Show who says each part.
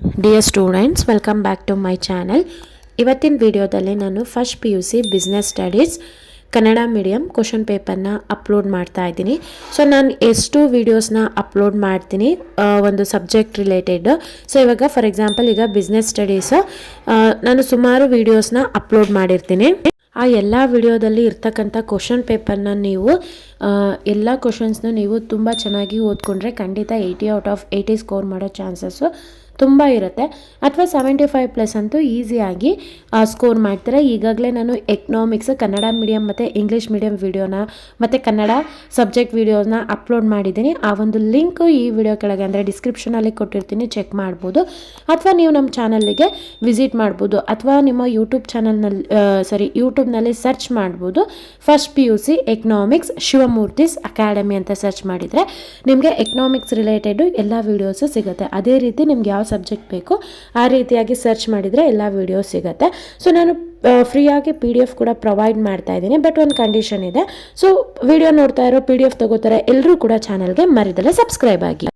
Speaker 1: Dear students, welcome back to my channel. ಇವತ್ತಿನ ವಿಡಿಯೋದಲ್ಲಿ ನಾನು first PUC business studies Kannada medium question ಪೇಪರ್ನ upload ಮಾಡ್ತಾ ಇದ್ದೀನಿ. ಸೊ ನಾನು ಎಷ್ಟು ವೀಡಿಯೋಸ್ನ ಅಪ್ಲೋಡ್ ಮಾಡ್ತೀನಿ ಒಂದು ಸಬ್ಜೆಕ್ಟ್ ರಿಲೇಟೆಡ್. ಸೊ ಇವಾಗ ಫಾರ್ ಎಕ್ಸಾಂಪಲ್ ಈಗ ಬಿಸ್ನೆಸ್ ಸ್ಟಡೀಸ್ ನಾನು ಸುಮಾರು ವೀಡಿಯೋಸ್ನ ಅಪ್ಲೋಡ್ ಮಾಡಿರ್ತೀನಿ. ಆ ಎಲ್ಲ ವಿಡಿಯೋದಲ್ಲಿ ಇರ್ತಕ್ಕಂಥ ಕ್ವಶನ್ ಪೇಪರ್ನ ನೀವು ಎಲ್ಲ ಕ್ವಶನ್ಸ್ನ ನೀವು ತುಂಬ ಚೆನ್ನಾಗಿ ಓದ್ಕೊಂಡ್ರೆ ಖಂಡಿತ 80/80 ಸ್ಕೋರ್ ಮಾಡೋ ಚಾನ್ಸಸ್ಸು ತುಂಬ ಇರುತ್ತೆ, ಅಥವಾ 75+ ಅಂತೂ ಈಸಿಯಾಗಿ ಸ್ಕೋರ್ ಮಾಡ್ತಾರೆ. ಈಗಾಗಲೇ ನಾನು ಎಕನಾಮಿಕ್ಸ್ ಕನ್ನಡ ಮೀಡಿಯಮ್ ಮತ್ತು ಇಂಗ್ಲೀಷ್ ಮೀಡಿಯಮ್ ವಿಡಿಯೋನ ಮತ್ತು ಕನ್ನಡ ಸಬ್ಜೆಕ್ಟ್ ವಿಡಿಯೋನ ಅಪ್ಲೋಡ್ ಮಾಡಿದ್ದೀನಿ. ಆ ಒಂದು ಲಿಂಕು ಈ ವಿಡಿಯೋ ಕೆಳಗೆ ಅಂದರೆ ಡಿಸ್ಕ್ರಿಪ್ಷನಲ್ಲಿ ಕೊಟ್ಟಿರ್ತೀನಿ, ಚೆಕ್ ಮಾಡ್ಬೋದು. ಅಥವಾ ನೀವು ನಮ್ಮ ಚಾನಲ್ಗೆ ವಿಸಿಟ್ ಮಾಡ್ಬೋದು, ಅಥವಾ ನಿಮ್ಮ ಯೂಟ್ಯೂಬ್ನಲ್ಲಿ ಸರ್ಚ್ ಮಾಡ್ಬೋದು. First PUC economics Shivamurthy's academy ಅಂತ ಸರ್ಚ್ ಮಾಡಿದರೆ ನಿಮಗೆ ಎಕನಾಮಿಕ್ಸ್ ರಿಲೇಟೆಡು ಎಲ್ಲ ವೀಡಿಯೋಸು ಸಿಗುತ್ತೆ. ಅದೇ ರೀತಿ ನಿಮ್ಗೆ ಯಾವ ಸಬ್ಜೆಕ್ಟ್ ಬೇಕು ಆ ರೀತಿಯಾಗಿ ಸರ್ಚ್ ಮಾಡಿದರೆ ಎಲ್ಲ ವಿಡಿಯೋಸ್ ಸಿಗುತ್ತೆ. ಸೊ ನಾನು ಫ್ರೀಯಾಗಿ PDF ಕೂಡ ಪ್ರೊವೈಡ್ ಮಾಡ್ತಾ ಇದ್ದೀನಿ. ಬಟ್ ಒಂದು ಕಂಡೀಷನ್ ಇದೆ. ಸೊ ವಿಡಿಯೋ ನೋಡ್ತಾ ಇರೋ PDF ತಗೋತಾರೆ ಎಲ್ಲರೂ ಕೂಡ ಚಾನಲ್ಗೆ ಮರಿದಲ್ಲೇ ಸಬ್ಸ್ಕ್ರೈಬ್ ಆಗಿ.